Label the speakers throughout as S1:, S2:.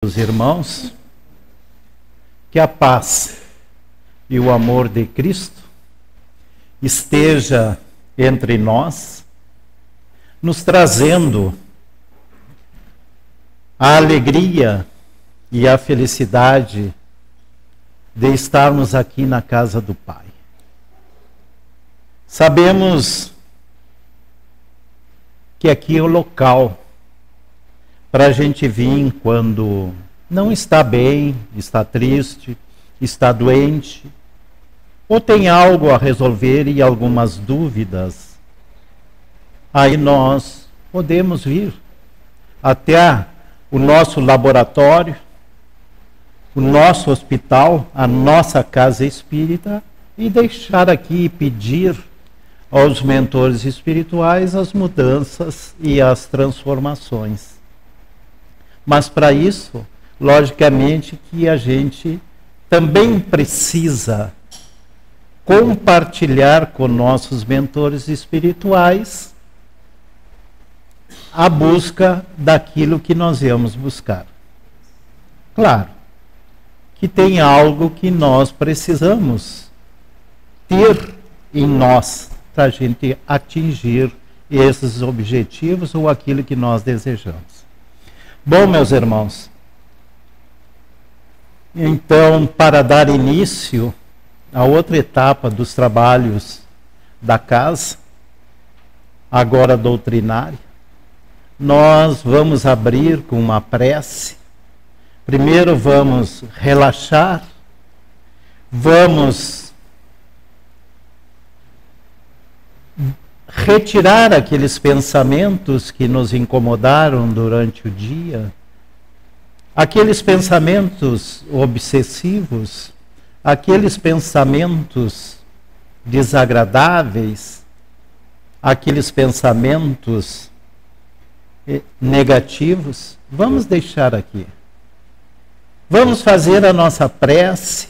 S1: Os irmãos, que a paz e o amor de Cristo esteja entre nós, nos trazendo a alegria e a felicidade de estarmos aqui na casa do Pai. Sabemos que aqui é o local para a gente vir quando não está bem, está triste, está doente, ou tem algo a resolver e algumas dúvidas. Aí nós podemos vir até o nosso laboratório, o nosso hospital, a nossa casa espírita e deixar aqui e pedir aos mentores espirituais as mudanças e as transformações. Mas para isso, logicamente que a gente também precisa compartilhar com nossos mentores espirituais a busca daquilo que nós vamos buscar. Claro que tem algo que nós precisamos ter em nós para a gente atingir esses objetivos ou aquilo que nós desejamos. Bom, meus irmãos, então, para dar início a outra etapa dos trabalhos da casa, agora doutrinária, nós vamos abrir com uma prece. Primeiro vamos relaxar, vamos retirar aqueles pensamentos que nos incomodaram durante o dia, aqueles pensamentos obsessivos, aqueles pensamentos desagradáveis, aqueles pensamentos negativos, vamos deixar aqui. Vamos fazer a nossa prece,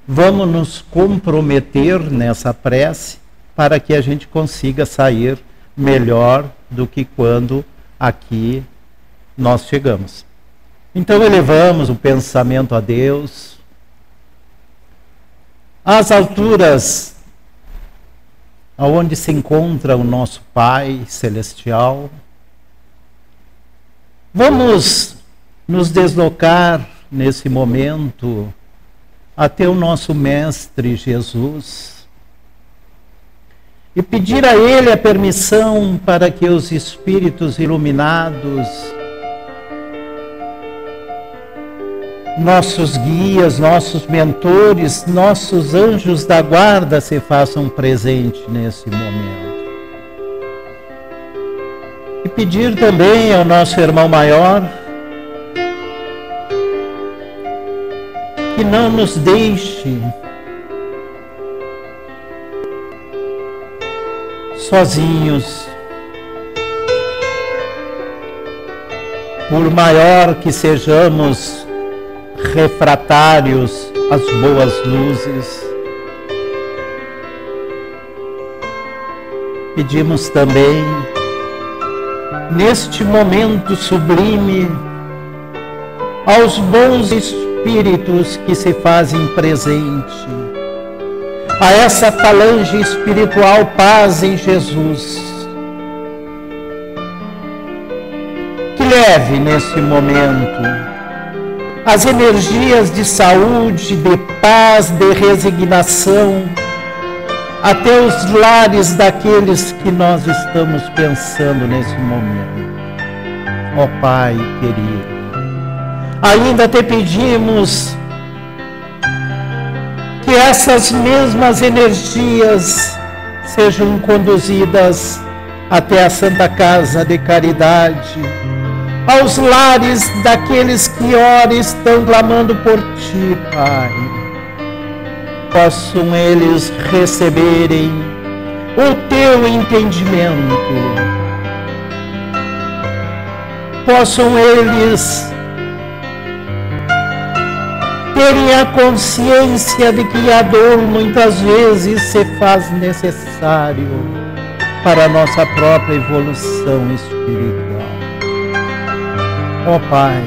S1: vamos nos comprometer nessa prece, para que a gente consiga sair melhor do que quando aqui nós chegamos. Então elevamos o pensamento a Deus, às alturas aonde se encontra o nosso Pai Celestial. Vamos nos deslocar nesse momento até o nosso Mestre Jesus, e pedir a Ele a permissão para que os espíritos iluminados, nossos guias, nossos mentores, nossos anjos da guarda se façam presentes nesse momento. E pedir também ao nosso irmão maior que não nos deixe sozinhos, por maior que sejamos refratários às boas luzes. Pedimos também, neste momento sublime, aos bons espíritos que se fazem presente, a essa falange espiritual Paz em Jesus, que leve nesse momento as energias de saúde, de paz, de resignação até os lares daqueles que nós estamos pensando nesse momento. Ó Pai querido, ainda te pedimos que essas mesmas energias sejam conduzidas até a Santa Casa de Caridade, aos lares daqueles que ora estão clamando por Ti, Pai. Possam eles receberem o Teu entendimento, possam eles terem a consciência de que a dor muitas vezes se faz necessário para a nossa própria evolução espiritual. Ó Pai,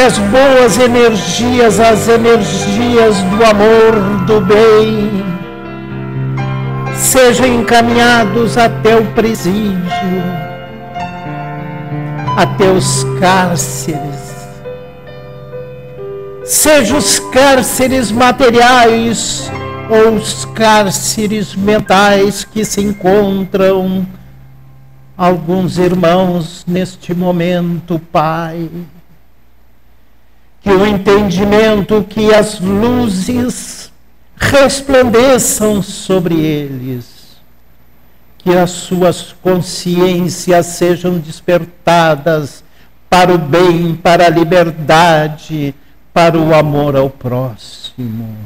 S2: as boas energias, as energias do amor, do bem, sejam encaminhados até o presídio, até os cárceres, sejam os cárceres materiais ou os cárceres mentais que se encontram alguns irmãos neste momento, Pai. Que o entendimento, que as luzes resplandeçam sobre eles, que as suas consciências sejam despertadas para o bem, para a liberdade, para o amor ao próximo.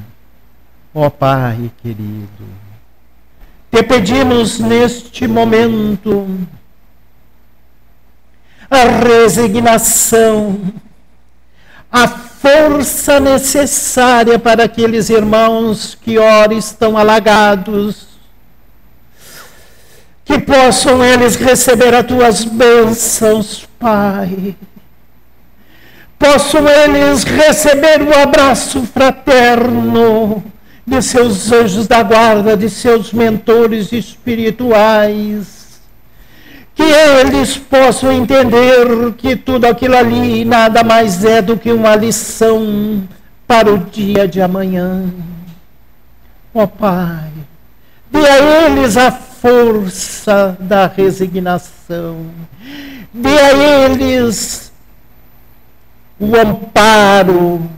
S2: Ó Pai querido, te pedimos neste momento a resignação, a força necessária para aqueles irmãos que ora estão alagados, que possam eles receber as tuas bênçãos, Pai. Possam eles receber o abraço fraterno de seus anjos da guarda, de seus mentores espirituais. Que eles possam entender que tudo aquilo ali nada mais é do que uma lição para o dia de amanhã. Ó Pai, dê a eles a força da resignação, dê a eles o amparo,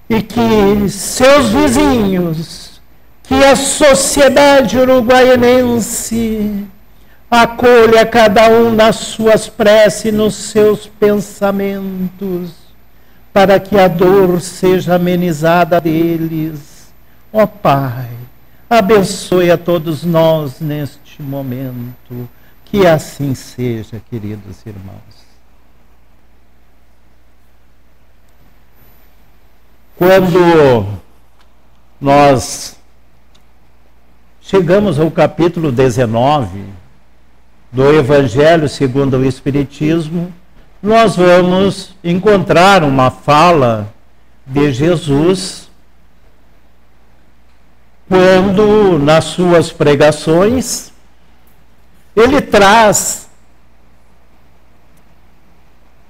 S2: e que seus vizinhos, que a sociedade uruguaianense acolha cada um nas suas preces, nos seus pensamentos, para que a dor seja amenizada deles. Ó Pai, abençoe a todos nós neste momento. Que assim seja, queridos irmãos. Quando nós chegamos ao capítulo 19 do Evangelho segundo o Espiritismo, nós vamos encontrar uma fala de Jesus quando, nas suas pregações, ele traz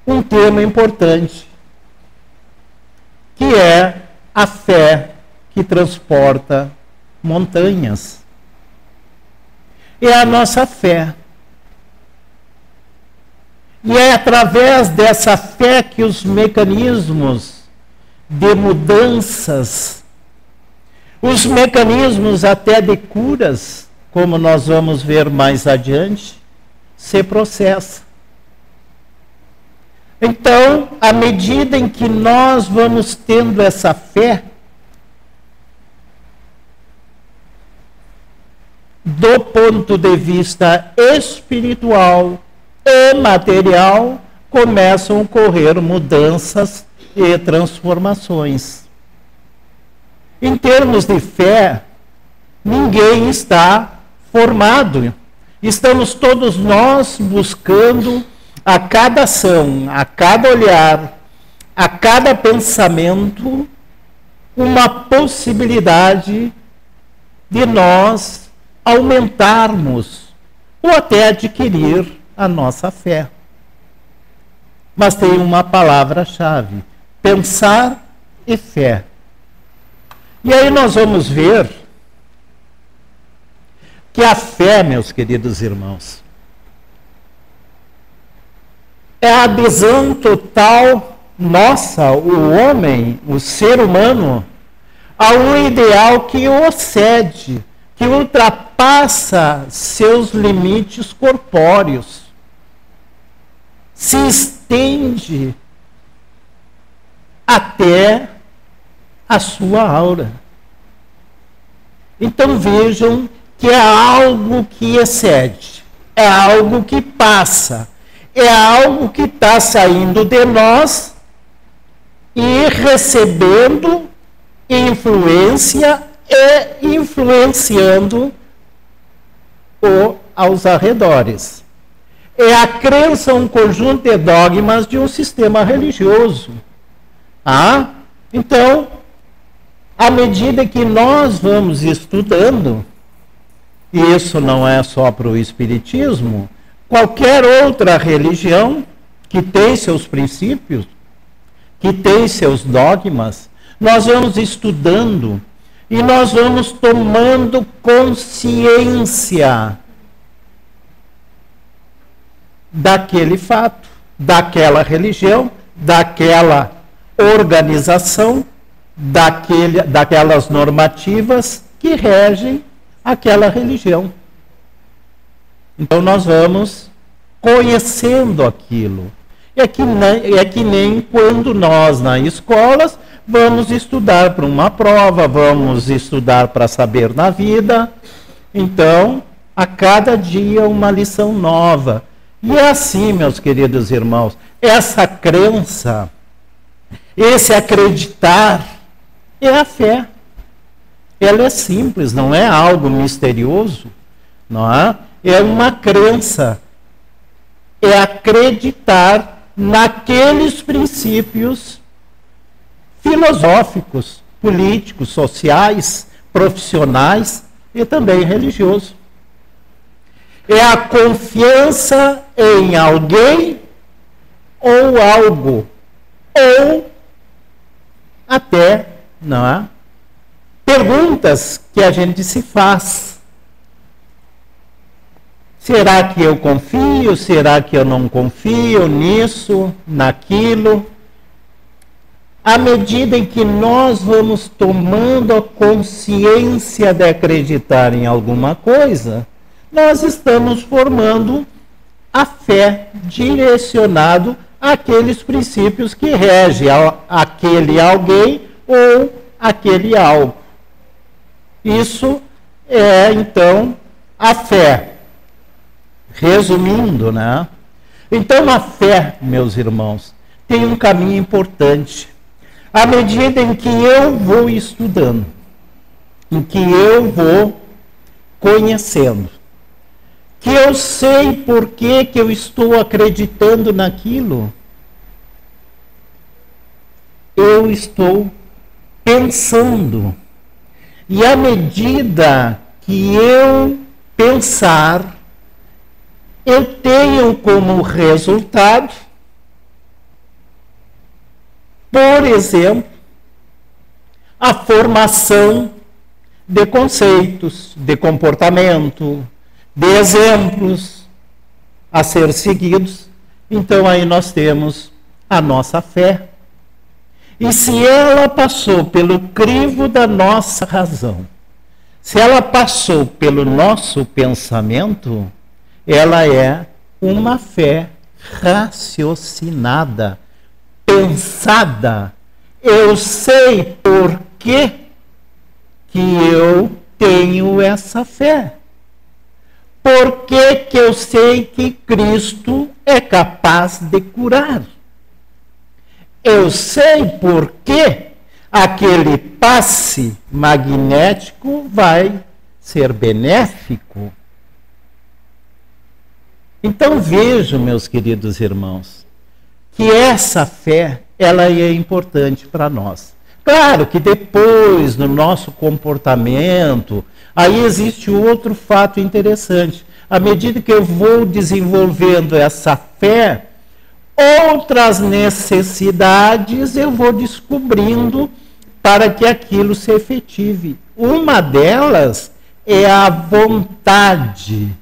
S2: um tema importante, que é a fé que transporta montanhas. É a nossa fé. E é através dessa fé que os mecanismos de mudanças, os mecanismos até de curas, como nós vamos ver mais adiante, se processam. Então, à medida em que nós vamos tendo essa fé, do ponto de vista espiritual e material, começam a ocorrer mudanças e transformações. Em termos de fé, ninguém está formado. Estamos todos nós buscando, a cada ação, a cada olhar, a cada pensamento, uma possibilidade de nós aumentarmos ou até adquirir a nossa fé. Mas tem uma palavra-chave: pensar e fé. E aí nós vamos ver que a fé, meus queridos irmãos, é a adesão total nossa, o homem, o ser humano, a um ideal que o excede, que ultrapassa seus limites corpóreos, se estende até a sua aura. Então vejam que é algo que excede, é algo que passa, é algo que está saindo de nós e recebendo influência e influenciando aos arredores. é a crença, um conjunto de dogmas de um sistema religioso. Então, à medida que nós vamos estudando, e isso não é só para o Espiritismo, qualquer outra religião que tem seus princípios, que tem seus dogmas, nós vamos estudando e nós vamos tomando consciência daquele fato, daquela religião, daquela organização, daquelas normativas que regem aquela religião. Então nós vamos conhecendo aquilo. É que nem quando nós, nas escolas, vamos estudar para uma prova, vamos estudar para saber na vida. Então, a cada dia uma lição nova. E é assim, meus queridos irmãos, essa crença, esse acreditar, é a fé. Ela é simples, não é algo misterioso, não é? É uma crença. É acreditar naqueles princípios filosóficos, políticos, sociais, profissionais e também religiosos. É a confiança em alguém ou algo, ou até, não é? Perguntas que a gente se faz. Será que eu confio? Será que eu não confio nisso, naquilo? À medida em que nós vamos tomando a consciência de acreditar em alguma coisa, nós estamos formando a fé direcionado àqueles princípios que regem aquele alguém ou aquele algo. Isso é, então, a fé. Resumindo, né? Então, a fé, meus irmãos, tem um caminho importante. À medida em que eu vou estudando, em que eu vou conhecendo, que eu sei por que eu estou acreditando naquilo, eu estou pensando. E à medida que eu pensar, eu tenho como resultado, por exemplo, a formação de conceitos, de comportamento, de exemplos a ser seguidos. Então aí nós temos a nossa fé. E se ela passou pelo crivo da nossa razão, se ela passou pelo nosso pensamento, ela é uma fé raciocinada, pensada. Eu sei por que eu tenho essa fé. Por que eu sei que Cristo é capaz de curar? Eu sei por que aquele passe magnético vai ser benéfico. Então vejam, meus queridos irmãos, que essa fé, ela é importante para nós. Claro que depois, no nosso comportamento, aí existe outro fato interessante. À medida que eu vou desenvolvendo essa fé, outras necessidades eu vou descobrindo para que aquilo se efetive. Uma delas é a vontade.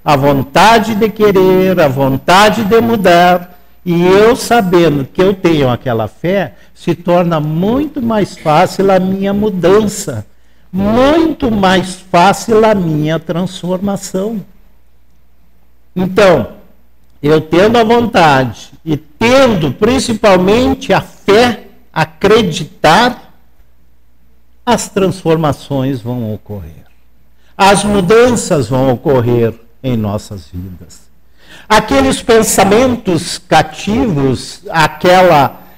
S2: A vontade de querer, a vontade de mudar. E eu, sabendo que eu tenho aquela fé, se torna muito mais fácil a minha mudança, muito mais fácil a minha transformação. Então, eu tendo a vontade e tendo principalmente a fé, acreditar, as transformações vão ocorrer. As mudanças vão ocorrer em nossas vidas. Aqueles pensamentos cativos,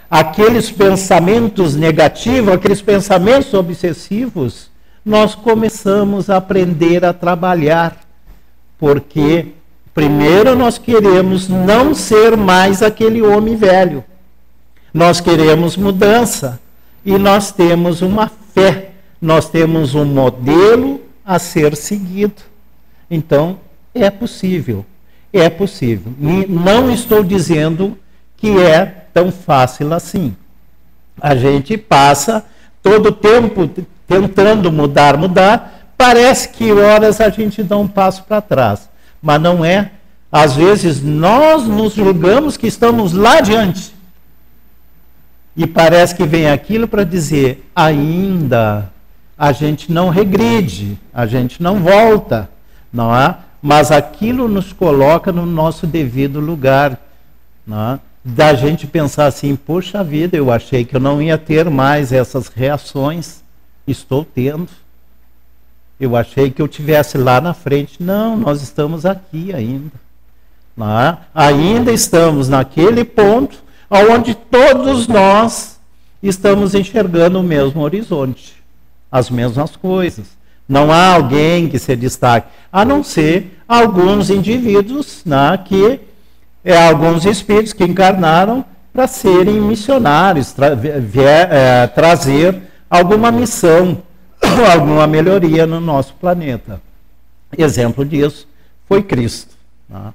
S2: aqueles pensamentos negativos, aqueles pensamentos obsessivos, nós começamos a aprender a trabalhar, porque Primeiro, nós queremos não ser mais aquele homem velho. Nós queremos mudança. E nós temos uma fé. Nós temos um modelo a ser seguido. Então, é possível. É possível. E não estou dizendo que é tão fácil assim. A gente passa todo o tempo tentando mudar. Parece que horas a gente dá um passo para trás. Mas não é. Às vezes nós nos julgamos que estamos lá adiante. E parece que vem aquilo para dizer, ainda a gente não regride, a gente não volta, não é? Mas aquilo nos coloca no nosso devido lugar. Não é? Da gente pensar assim, poxa vida, eu achei que eu não ia ter mais essas reações, estou tendo. Eu achei que eu tivesse lá na frente. Não, nós estamos aqui ainda. Não é? Ainda estamos naquele ponto onde todos nós estamos enxergando o mesmo horizonte, as mesmas coisas. Não há alguém que se destaque, a não ser alguns indivíduos, né, alguns espíritos que encarnaram para serem missionários, trazer alguma missão, alguma melhoria no nosso planeta. Exemplo disso foi Cristo. Né?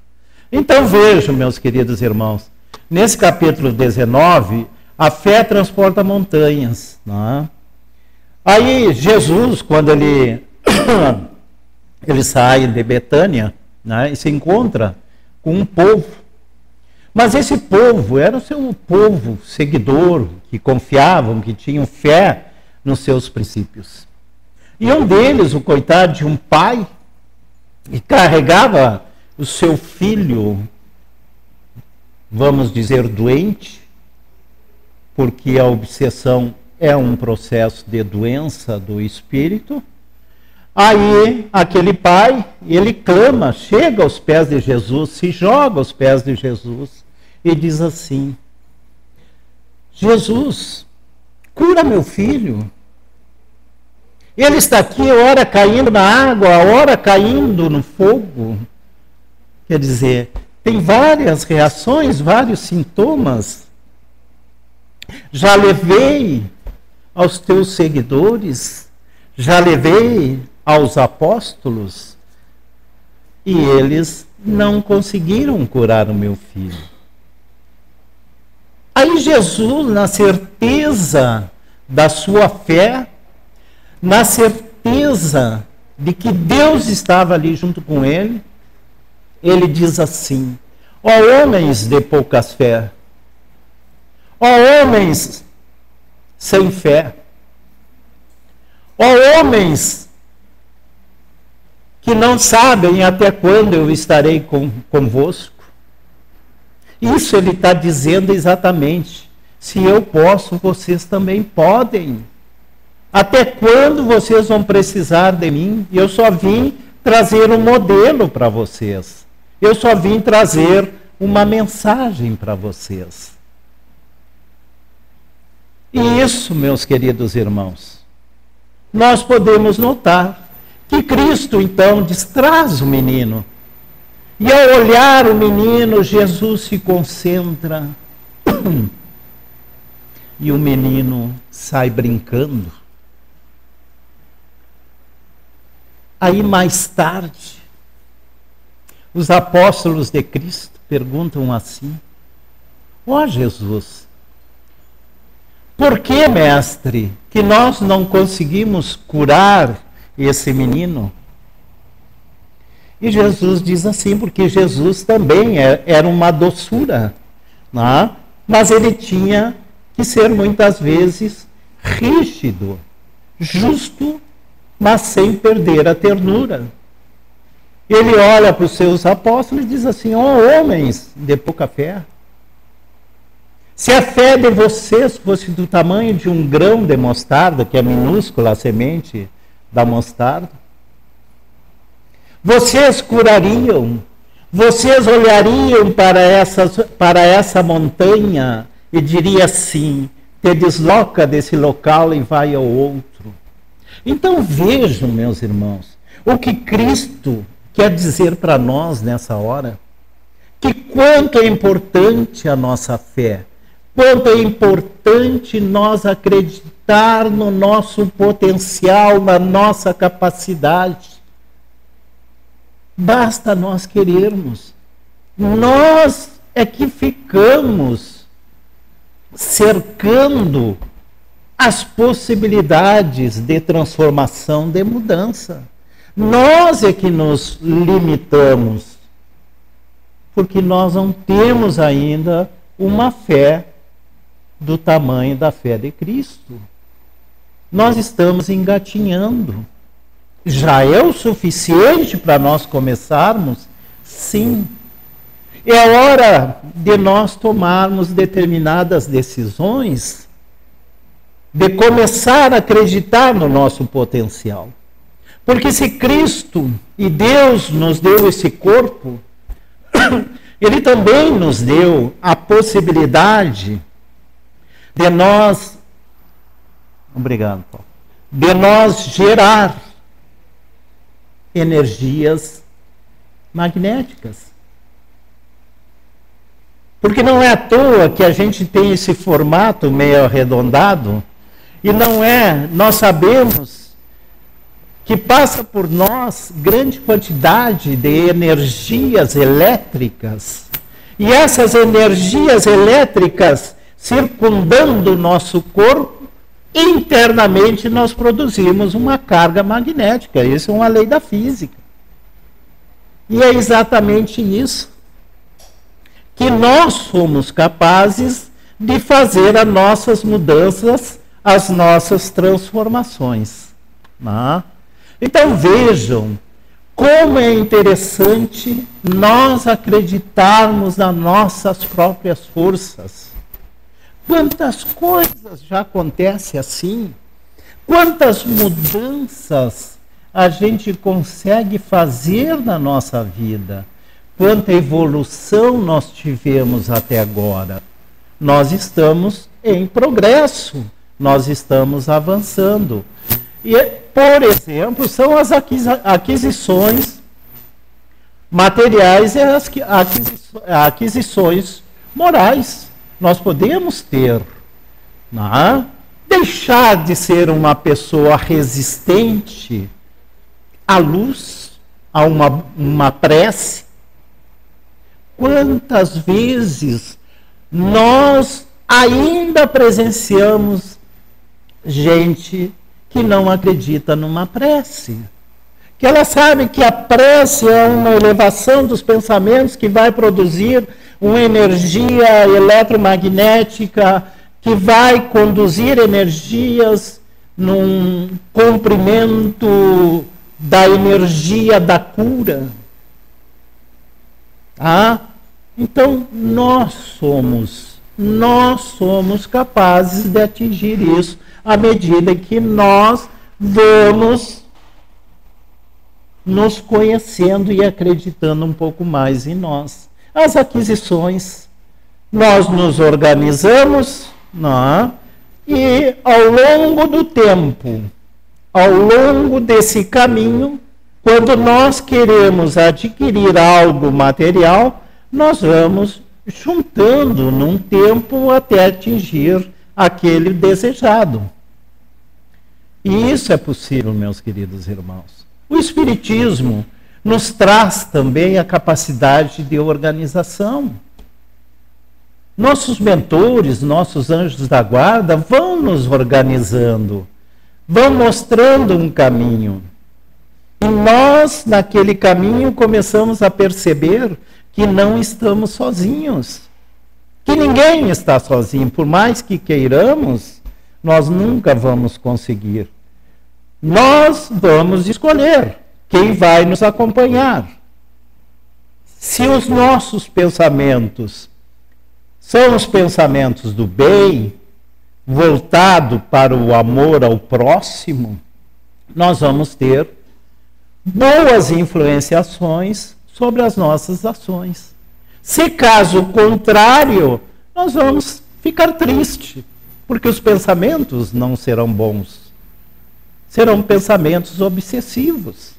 S2: Então vejam, meus queridos irmãos, nesse capítulo 19, a fé transporta montanhas. Né? Aí Jesus, quando ele sai de Betânia, né, e se encontra com um povo. Mas esse povo era o seu povo seguidor, que confiavam, que tinham fé nos seus princípios. E um deles, o coitado de um pai, que carregava o seu filho, vamos dizer, doente, porque a obsessão é um processo de doença do espírito. Aí, aquele pai, ele clama, chega aos pés de Jesus, se joga aos pés de Jesus e diz assim: Jesus, cura meu filho. Ele está aqui, ora caindo na água, ora caindo no fogo. Quer dizer, tem várias reações, vários sintomas. Já levei aos teus seguidores, já levei aos apóstolos, e eles não conseguiram curar o meu filho. Aí Jesus, na certeza da sua fé, na certeza de que Deus estava ali junto com ele, ele diz assim: ó homens de poucas fé, ó homens sem fé, ó homens que não sabem até quando eu estarei convosco. Isso ele está dizendo exatamente. Se eu posso, vocês também podem. Até quando vocês vão precisar de mim? Eu só vim trazer um modelo para vocês. Eu só vim trazer uma mensagem para vocês. E isso, meus queridos irmãos, nós podemos notar que Cristo, então, distraz o menino. E ao olhar o menino, Jesus se concentra. E o menino sai brincando. Aí, mais tarde, os apóstolos de Cristo perguntam assim: ó Jesus, por que, mestre, que nós não conseguimos curar esse menino? E Jesus diz assim, porque Jesus também era uma doçura, né? Mas ele tinha que ser muitas vezes rígido, justo, mas sem perder a ternura. Ele olha para os seus apóstolos e diz assim: ó homens de pouca fé, se a fé de vocês fosse do tamanho de um grão de mostarda, que é minúscula a semente da mostarda, vocês curariam, vocês olhariam para essa montanha e diriam assim: te desloca desse local e vai ao outro. Então vejam, meus irmãos, o que Cristo quer dizer para nós nessa hora que quanto é importante a nossa fé, quanto é importante nós acreditar no nosso potencial, na nossa capacidade. Basta nós querermos. Nós é que ficamos cercando as possibilidades de transformação, de mudança. Nós é que nos limitamos, porque nós não temos ainda uma fé do tamanho da fé de Cristo. Nós estamos engatinhando. Já é o suficiente para nós começarmos? Sim. É hora de nós tomarmos determinadas decisões, de começar a acreditar no nosso potencial. Porque se Cristo e Deus nos deu esse corpo, Ele também nos deu a possibilidade de nós, obrigado, Paulo, de nós gerar energias magnéticas. Porque não é à toa que a gente tem esse formato meio arredondado, e não é, nós sabemos que passa por nós grande quantidade de energias elétricas, e essas energias elétricas circundando o nosso corpo, internamente nós produzimos uma carga magnética. Isso é uma lei da física. E é exatamente isso que nós somos capazes de fazer as nossas mudanças, as nossas transformações. Não? Então vejam como é interessante nós acreditarmos nas nossas próprias forças. Quantas coisas já acontecem assim? Quantas mudanças a gente consegue fazer na nossa vida? Quanta evolução nós tivemos até agora? Nós estamos em progresso, nós estamos avançando. E, por exemplo, são as aquisições materiais e as aquisições morais. Nós podemos ter, não? Deixar de ser uma pessoa resistente à luz, a uma prece. Quantas vezes nós ainda presenciamos gente que não acredita numa prece? Que ela sabe que a prece é uma elevação dos pensamentos que vai produzir uma energia eletromagnética, que vai conduzir energias num comprimento da energia da cura. Então, nós somos capazes de atingir isso à medida que nós vamos nos conhecendo e acreditando um pouco mais em nós. As aquisições, nós nos organizamos, não? E ao longo do tempo, ao longo desse caminho, quando nós queremos adquirir algo material, nós vamos juntando num tempo até atingir aquele desejado. E isso é possível, meus queridos irmãos. O Espiritismo nos traz também a capacidade de organização. Nossos mentores, nossos anjos da guarda vão nos organizando, vão mostrando um caminho. E nós, naquele caminho, começamos a perceber que não estamos sozinhos, que ninguém está sozinho. Por mais que queiramos, nós nunca vamos conseguir. Nós vamos escolher quem vai nos acompanhar. Se os nossos pensamentos são os pensamentos do bem, voltado para o amor ao próximo, nós vamos ter boas influenciações sobre as nossas ações. Se caso contrário, nós vamos ficar tristes, porque os pensamentos não serão bons. Serão pensamentos obsessivos.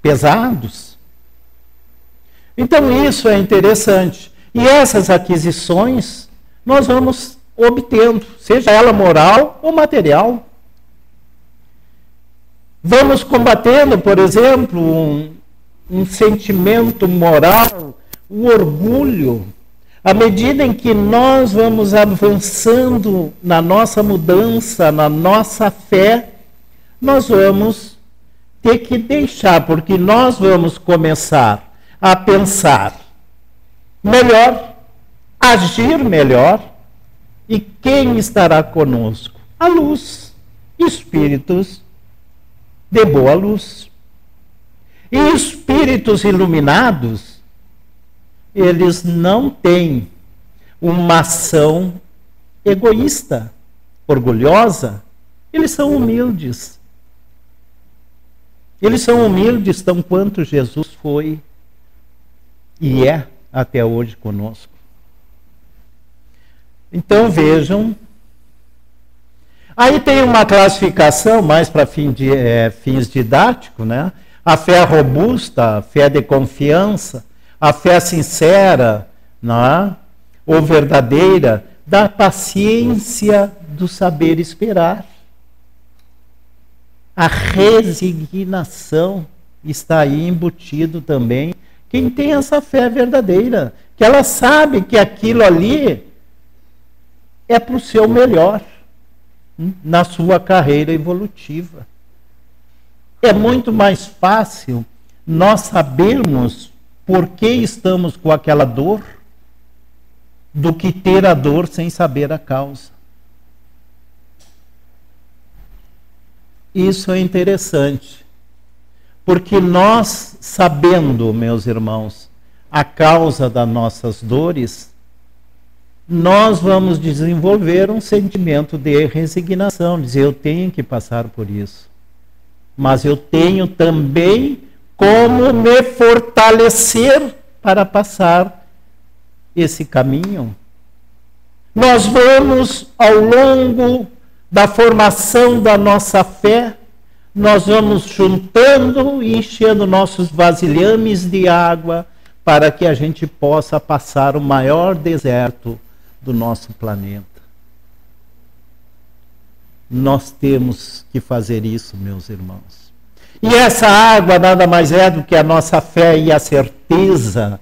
S2: pesados. Então isso é interessante. E essas aquisições nós vamos obtendo, seja ela moral ou material. Vamos combatendo, por exemplo, um sentimento moral, o orgulho. À medida em que nós vamos avançando na nossa mudança, na nossa fé, nós vamos ter que deixar, porque nós vamos começar a pensar melhor, agir melhor, e quem estará conosco? A luz, espíritos de boa luz. E espíritos iluminados, eles não têm uma ação egoísta, orgulhosa, eles são humildes. Eles são humildes tão quanto Jesus foi e é até hoje conosco. Então vejam, aí tem uma classificação mais para fins didáticos, né? A fé robusta, a fé de confiança, a fé sincera, né? Ou verdadeira, da paciência do saber esperar. A resignação está aí embutido também. Quem tem essa fé verdadeira, que ela sabe que aquilo ali é para o seu melhor na sua carreira evolutiva. É muito mais fácil nós sabermos por que estamos com aquela dor do que ter a dor sem saber a causa. Isso é interessante, porque nós, sabendo, meus irmãos, a causa das nossas dores, nós vamos desenvolver um sentimento de resignação, dizer, eu tenho que passar por isso, mas eu tenho também como me fortalecer para passar esse caminho. Nós vamos, ao longo da formação da nossa fé, nós vamos juntando e enchendo nossos vasilhames de água para que a gente possa passar o maior deserto do nosso planeta. Nós temos que fazer isso, meus irmãos. E essa água nada mais é do que a nossa fé e a certeza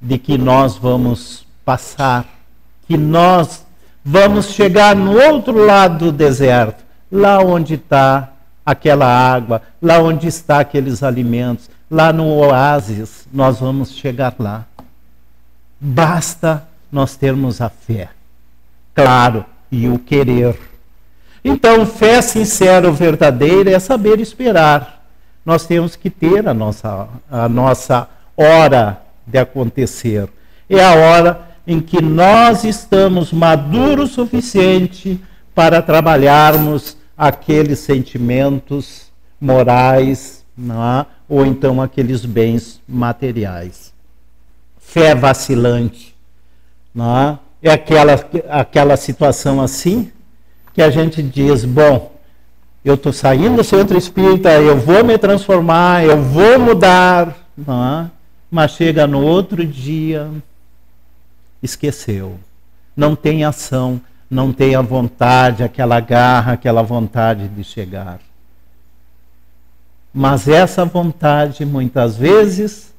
S2: de que nós vamos passar, que nós vamos chegar no outro lado do deserto, lá onde está aquela água, lá onde está aqueles alimentos, lá no oásis, nós vamos chegar lá. Basta nós termos a fé, claro, e o querer. Então, fé sincera ou verdadeira é saber esperar. Nós temos que ter a nossa hora de acontecer. É a hora em que nós estamos maduros o suficiente para trabalharmos aqueles sentimentos morais, não é? Ou então aqueles bens materiais. Fé vacilante, não é? É aquela situação assim que a gente diz, bom, eu estou saindo do centro espírita, eu vou me transformar, eu vou mudar, não é? Mas chega no outro dia, esqueceu. Não tem ação, não tem a vontade, aquela garra, aquela vontade de chegar. Mas essa vontade, muitas vezes,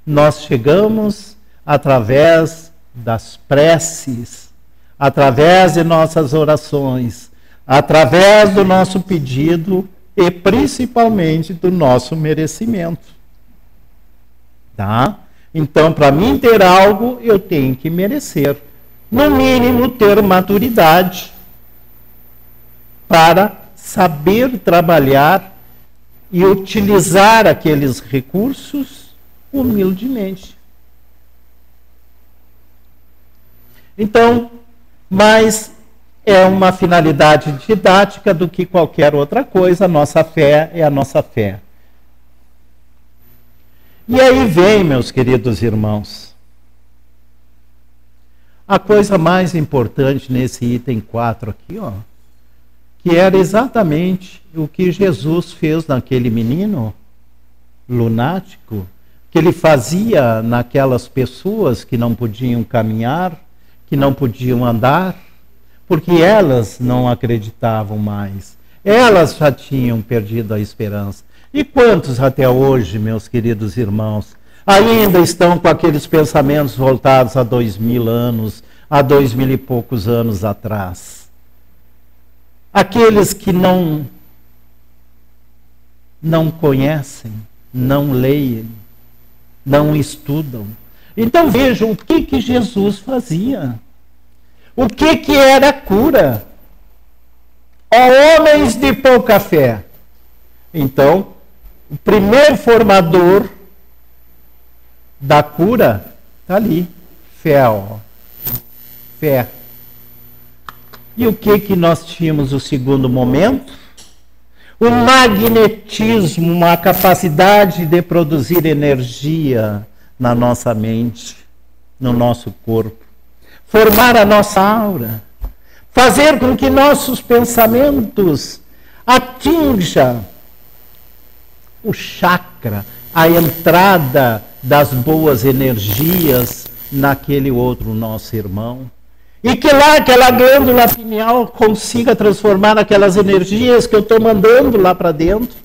S2: nós chegamos através das preces, através de nossas orações, através do nosso pedido e principalmente do nosso merecimento. Tá? Então, para mim ter algo, eu tenho que merecer. No mínimo, ter maturidade para saber trabalhar e utilizar aqueles recursos humildemente. Então, mas é uma finalidade didática do que qualquer outra coisa. A nossa fé é a nossa fé. E aí vem, meus queridos irmãos, a coisa mais importante nesse item 4 aqui, ó, que era exatamente o que Jesus fez naquele menino
S1: lunático que ele fazia naquelas pessoas que não podiam caminhar, que não podiam andar, porque elas não acreditavam mais. Elas já tinham perdido a esperança. E quantos até hoje, meus queridos irmãos, ainda estão com aqueles pensamentos voltados a 2000 anos, a 2000 e poucos anos atrás? Aqueles que não conhecem, não leem, não estudam. Então vejam o que Jesus fazia. O que era cura? Ó homens de pouca fé. Então, o primeiro formador da cura está ali. Fé, ó. Fé. E o que nós tínhamos o segundo momento? O magnetismo, uma capacidade de produzir energia na nossa mente, no nosso corpo. Formar a nossa aura. Fazer com que nossos pensamentos atinjam o chakra, a entrada das boas energias naquele outro nosso irmão. E que lá aquela glândula pineal consiga transformar aquelas energias que eu estou mandando lá para dentro,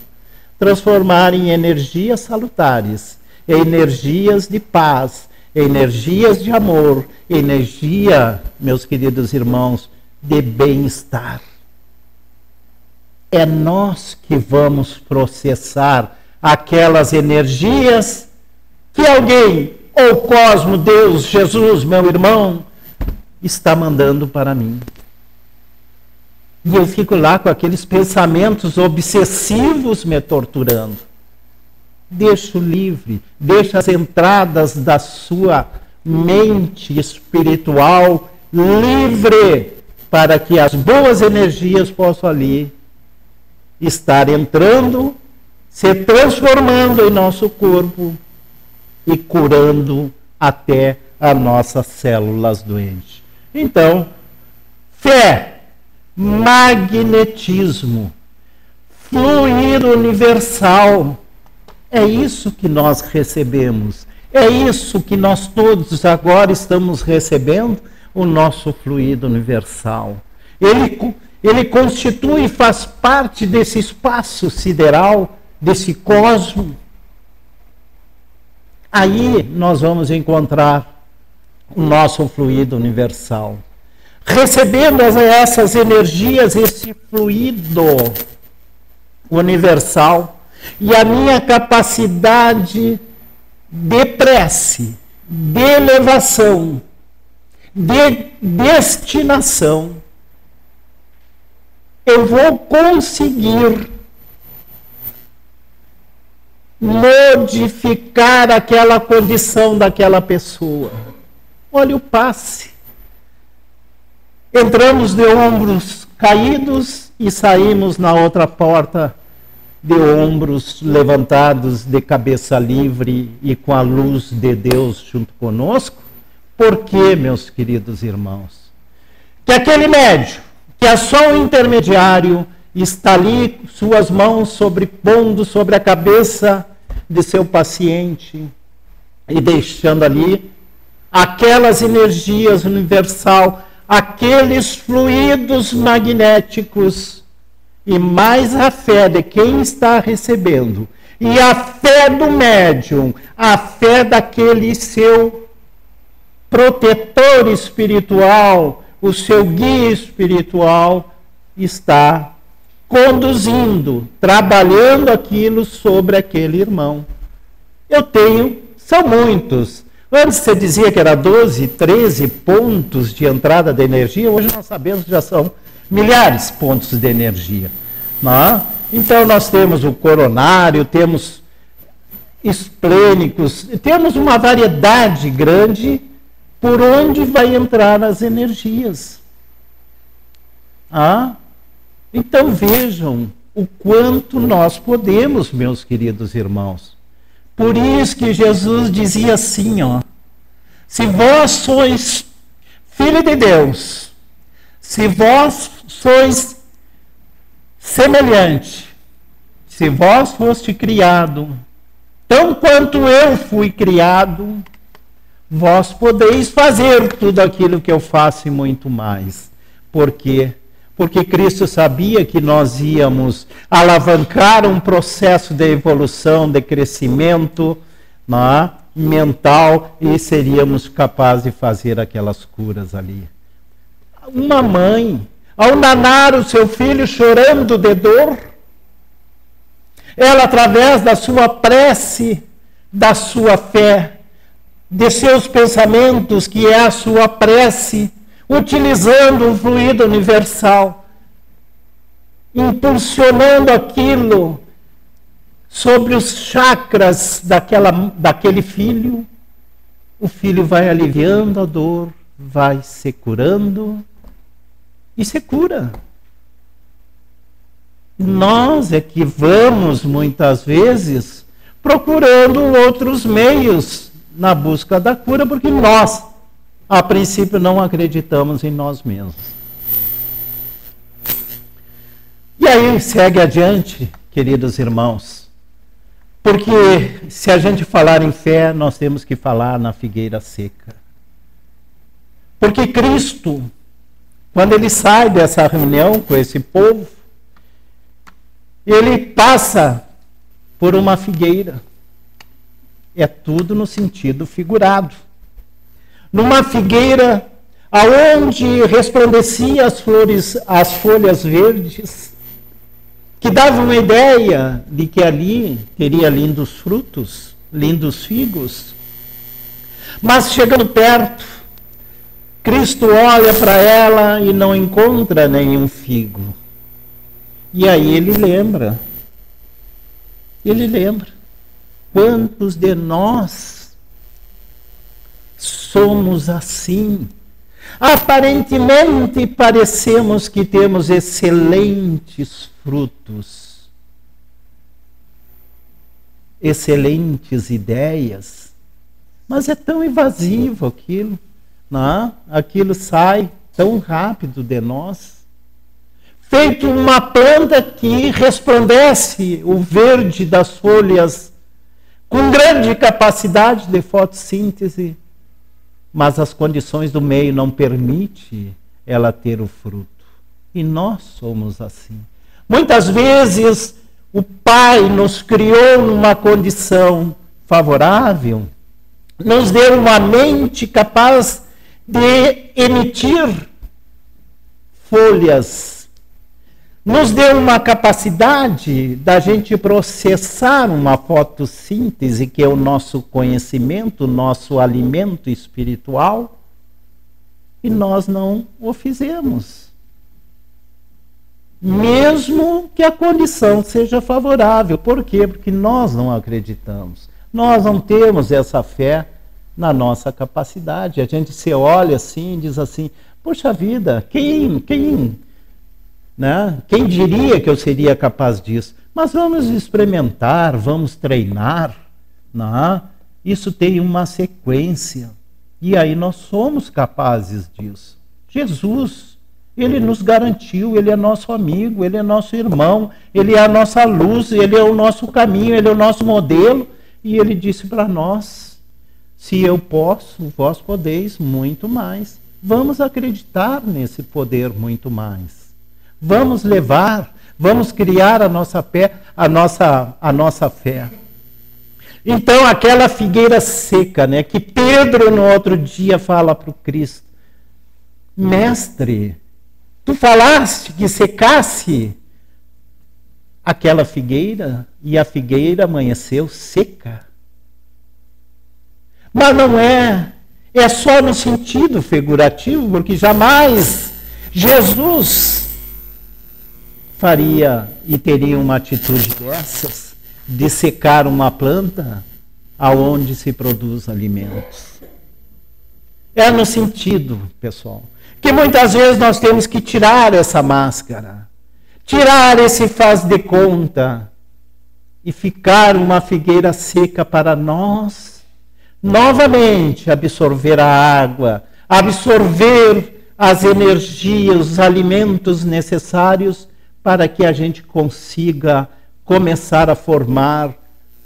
S1: transformar em energias salutares, em energias de paz, em energias de amor, energia, meus queridos irmãos, de bem-estar. É nós que vamos processar aquelas energias que alguém, ou cosmo, Deus, Jesus, meu irmão, está mandando para mim. E eu fico lá com aqueles pensamentos obsessivos me torturando. Deixa-o livre, deixa as entradas da sua mente espiritual livre, para que as boas energias possam ali estar entrando, se transformando em nosso corpo e curando até as nossas células doentes. Então, fé, magnetismo, fluido universal, é isso que nós recebemos, é isso que nós todos agora estamos recebendo, o nosso fluido universal. Ele constitui e faz parte desse espaço sideral, desse cosmo. Aí nós vamos encontrar o nosso fluido universal. Recebendo essas energias, esse fluido universal, e a minha capacidade de prece, de elevação, de destinação, eu vou conseguir modificar aquela condição daquela pessoa. Olha o passe. Entramos de ombros caídos e saímos na outra porta de ombros levantados, de cabeça livre e com a luz de Deus junto conosco. Por quê, meus queridos irmãos? Que aquele médium, que é só um intermediário, está ali, suas mãos pondo sobre a cabeça de seu paciente e deixando ali aquelas energias universal, aqueles fluidos magnéticos, e mais a fé de quem está recebendo, e a fé do médium, a fé daquele seu protetor espiritual, o seu guia espiritual, está conduzindo, trabalhando aquilo sobre aquele irmão. São muitos. Antes você dizia que era 12, 13 pontos de entrada de energia, hoje nós sabemos que já são milhares de pontos de energia. Não? Então nós temos o coronário, temos esplênicos, temos uma variedade grande por onde vai entrar as energias. Então vejam o quanto nós podemos, meus queridos irmãos. Por isso que Jesus dizia assim, se vós sois filho de Deus, se vós sois semelhante, se vós foste criado
S2: tão quanto eu fui criado, vós podeis fazer tudo aquilo que eu faço e muito mais. Por quê? Porque Cristo sabia que nós íamos alavancar um processo de evolução, de crescimento, não é? Mental, e seríamos capazes de fazer aquelas curas ali. Uma mãe, ao nanar o seu filho chorando de dor, ela, através da sua prece, da sua fé, de seus pensamentos, que é a sua prece, utilizando um fluido universal, impulsionando aquilo sobre os chakras daquele filho, o filho vai aliviando a dor, vai se curando e se cura. Nós é que vamos, muitas vezes, procurando outros meios na busca da cura, porque nós, a princípio, não acreditamos em nós mesmos. E aí, segue adiante, queridos irmãos, porque se a gente falar em fé, nós temos que falar na figueira seca. Porque Cristo, quando ele sai dessa reunião com esse povo, ele passa por uma figueira. É tudo no sentido figurado. Numa figueira aonde resplandecia as folhas verdes, que davam uma ideia de que ali teria lindos frutos, lindos figos. Mas chegando perto, Cristo olha para ela e não encontra nenhum figo. E aí ele lembra. Quantos de nós somos assim? Aparentemente parecemos que temos excelentes frutos, excelentes ideias, mas é tão invasivo aquilo, não? Aquilo sai tão rápido de nós. Feito uma planta que resplandece o verde das folhas, com grande capacidade de fotossíntese, mas as condições do meio não permitem ela ter o fruto. E nós somos assim. Muitas vezes o Pai nos criou numa condição favorável, nos deu uma mente capaz de emitir folhas, nos deu uma capacidade da gente processar uma fotossíntese, que é o nosso conhecimento, o nosso alimento espiritual, e nós não o fizemos. Mesmo que a condição seja favorável. Por quê? Porque nós não acreditamos. Nós não temos essa fé na nossa capacidade. A gente se olha assim e diz assim, poxa vida, quem diria que eu seria capaz disso? Mas vamos experimentar, vamos treinar. Não? Isso tem uma sequência. E aí nós somos capazes disso. Jesus, ele nos garantiu, ele é nosso amigo, ele é nosso irmão, ele é a nossa luz, ele é o nosso caminho, ele é o nosso modelo. E ele disse para nós, se eu posso, vós podeis muito mais. Vamos acreditar nesse poder muito mais. Vamos levar, vamos criar a nossa fé, a nossa fé. Então, aquela figueira seca, né, que Pedro no outro dia fala para o Cristo, mestre, tu falaste que secasse aquela figueira, e a figueira amanheceu seca. Mas não é só no sentido figurativo, porque jamais Jesus faria e teria uma atitude dessas, de secar uma planta aonde se produz alimentos. É no sentido, pessoal, que muitas vezes nós temos que tirar essa máscara, tirar esse faz de conta e ficar uma figueira seca para nós novamente absorver a água, absorver as energias, os alimentos necessários para que a gente consiga começar a formar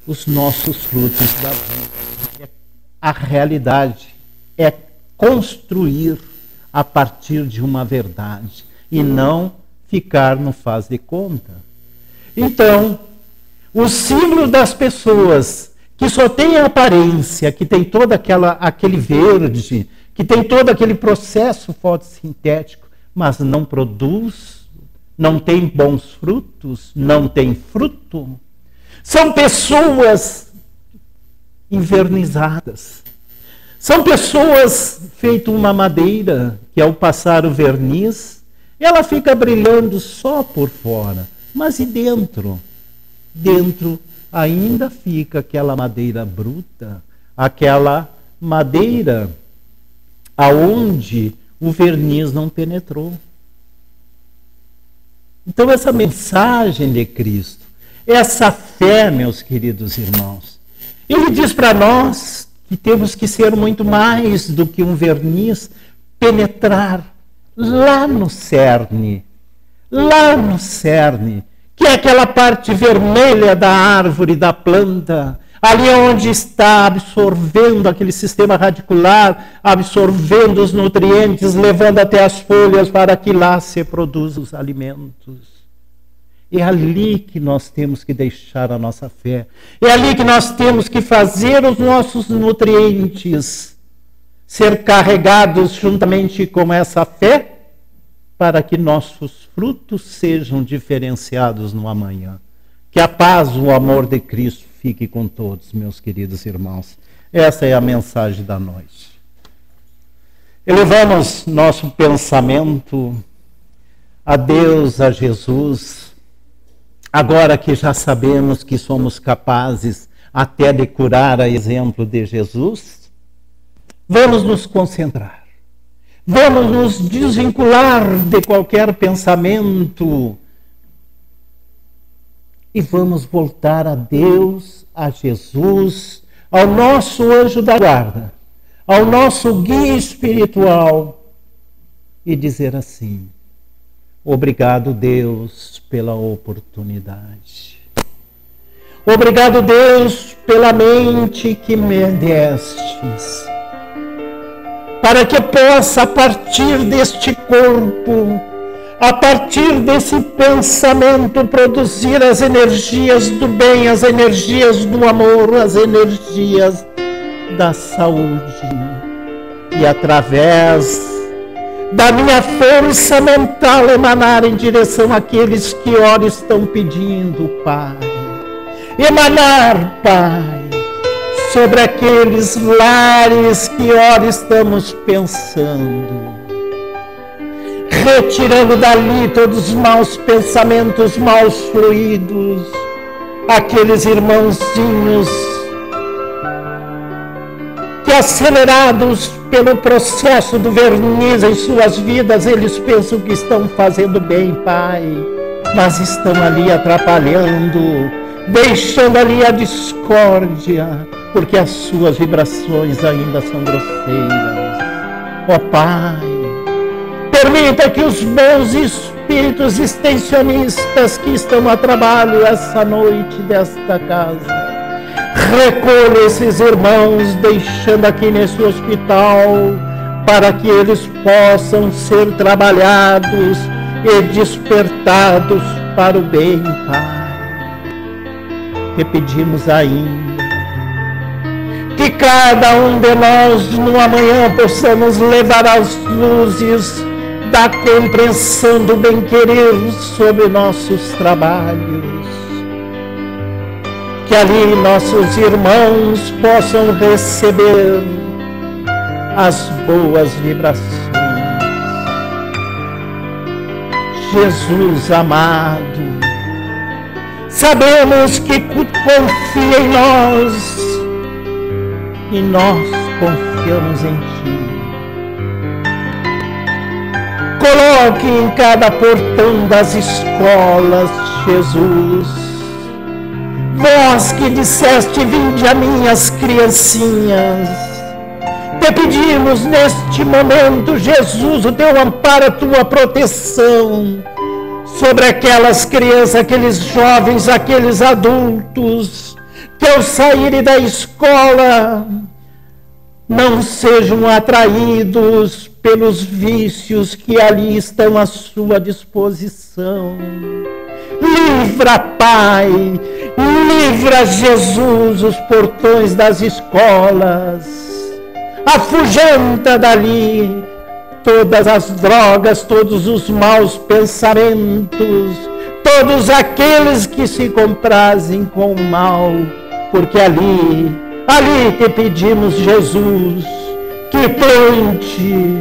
S2: os nossos frutos da vida. A realidade é construir a partir de uma verdade e não ficar no faz de conta. Então, o símbolo das pessoas que só tem a aparência, que tem todo aquele verde, que tem todo aquele processo fotossintético, mas não produz, não tem bons frutos, não tem fruto, são pessoas envernizadas. São pessoas feitas uma madeira, que ao passar o verniz, ela fica brilhando só por fora. Mas e dentro? Dentro ainda fica aquela madeira bruta, aquela madeira aonde o verniz não penetrou. Então essa mensagem de Cristo, essa fé, meus queridos irmãos, ele diz para nós que temos que ser muito mais do que um verniz, penetrar lá no cerne, que é aquela parte vermelha da árvore, da planta, ali onde está absorvendo aquele sistema radicular, absorvendo os nutrientes, levando até as folhas para que lá se produzam os alimentos. É ali que nós temos que deixar a nossa fé. É ali que nós temos que fazer os nossos nutrientes ser carregados juntamente com essa fé, para que nossos frutos sejam diferenciados no amanhã. Que a paz, o amor de Cristo fique com todos, meus queridos irmãos. Essa é a mensagem da noite. Elevamos nosso pensamento a Deus, a Jesus. Agora que já sabemos que somos capazes até de curar a exemplo de Jesus, vamos nos concentrar. Vamos nos desvincular de qualquer pensamento e vamos voltar a Deus, a Jesus, ao nosso anjo da guarda, ao nosso guia espiritual e dizer assim: obrigado, Deus, pela oportunidade. Obrigado, Deus, pela mente que me destes, para que possa, a partir deste corpo, a partir desse pensamento, produzir as energias do bem, as energias do amor, as energias da saúde. E através da minha força mental emanar em direção àqueles que ora estão pedindo, Pai. Emanar, Pai, sobre aqueles lares que ora estamos pensando, retirando dali todos os maus pensamentos, maus fluidos, aqueles irmãozinhos que, acelerados pelo processo do verniz em suas vidas, eles pensam que estão fazendo bem, Pai, mas estão ali atrapalhando, deixando ali a discórdia, porque as suas vibrações ainda são grosseiras. Ó Pai, permita que os bons espíritos extensionistas que estão a trabalho essa noite desta casa recolha esses irmãos, deixando aqui nesse hospital, para que eles possam ser trabalhados e despertados para o bem, Pai. Te pedimos ainda que cada um de nós no amanhã possamos levar as luzes da compreensão do bem-querer sobre nossos trabalhos. Que ali nossos irmãos possam receber as boas vibrações. Jesus amado, sabemos que confia em nós e nós confiamos em Ti. Coloque em cada portão das escolas, Jesus, vós que disseste: vinde a minhas criancinhas. Te pedimos neste momento, Jesus, o teu amparo, a tua proteção sobre aquelas crianças, aqueles jovens, aqueles adultos que ao saírem da escola não sejam atraídos pelos vícios que ali estão à sua disposição. Livra, Pai, livra, Jesus, os portões das escolas. Afugenta dali todas as drogas, todos os maus pensamentos, todos aqueles que se comprazem com o mal, porque ali te pedimos, Jesus, que plante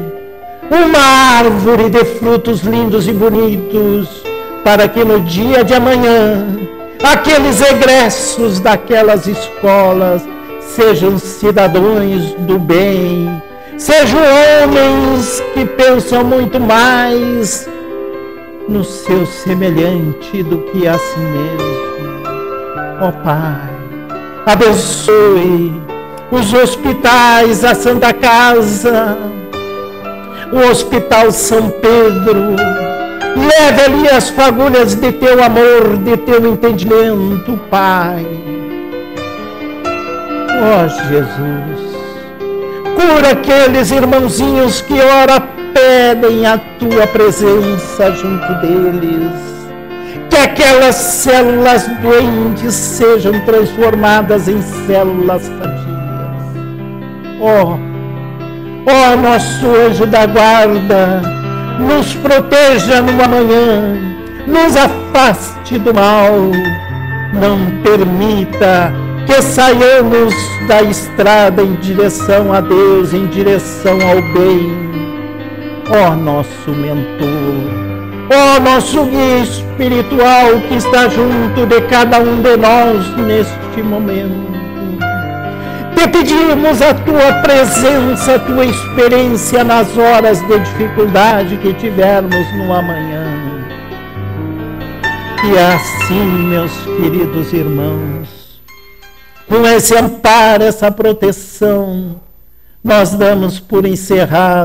S2: uma árvore de frutos lindos e bonitos, para que no dia de amanhã, aqueles egressos daquelas escolas sejam cidadãos do bem, sejam homens que pensam muito mais no seu semelhante do que a si mesmo. Ó Pai, abençoe os hospitais, a Santa Casa, o Hospital São Pedro. Leve ali as fagulhas de teu amor, de teu entendimento, Pai. Ó Jesus, cura aqueles irmãozinhos que ora pedem a tua presença junto deles. Que aquelas células doentes sejam transformadas em células sadias. Ó nosso anjo da guarda, nos proteja no amanhã, nos afaste do mal, não permita que saiamos da estrada em direção a Deus, em direção ao bem. Ó nosso mentor, ó nosso guia espiritual que está junto de cada um de nós neste momento. Te pedimos a tua presença, a tua experiência nas horas de dificuldade que tivermos no amanhã. E assim, meus queridos irmãos, com esse amparo, essa proteção, nós damos por encerrado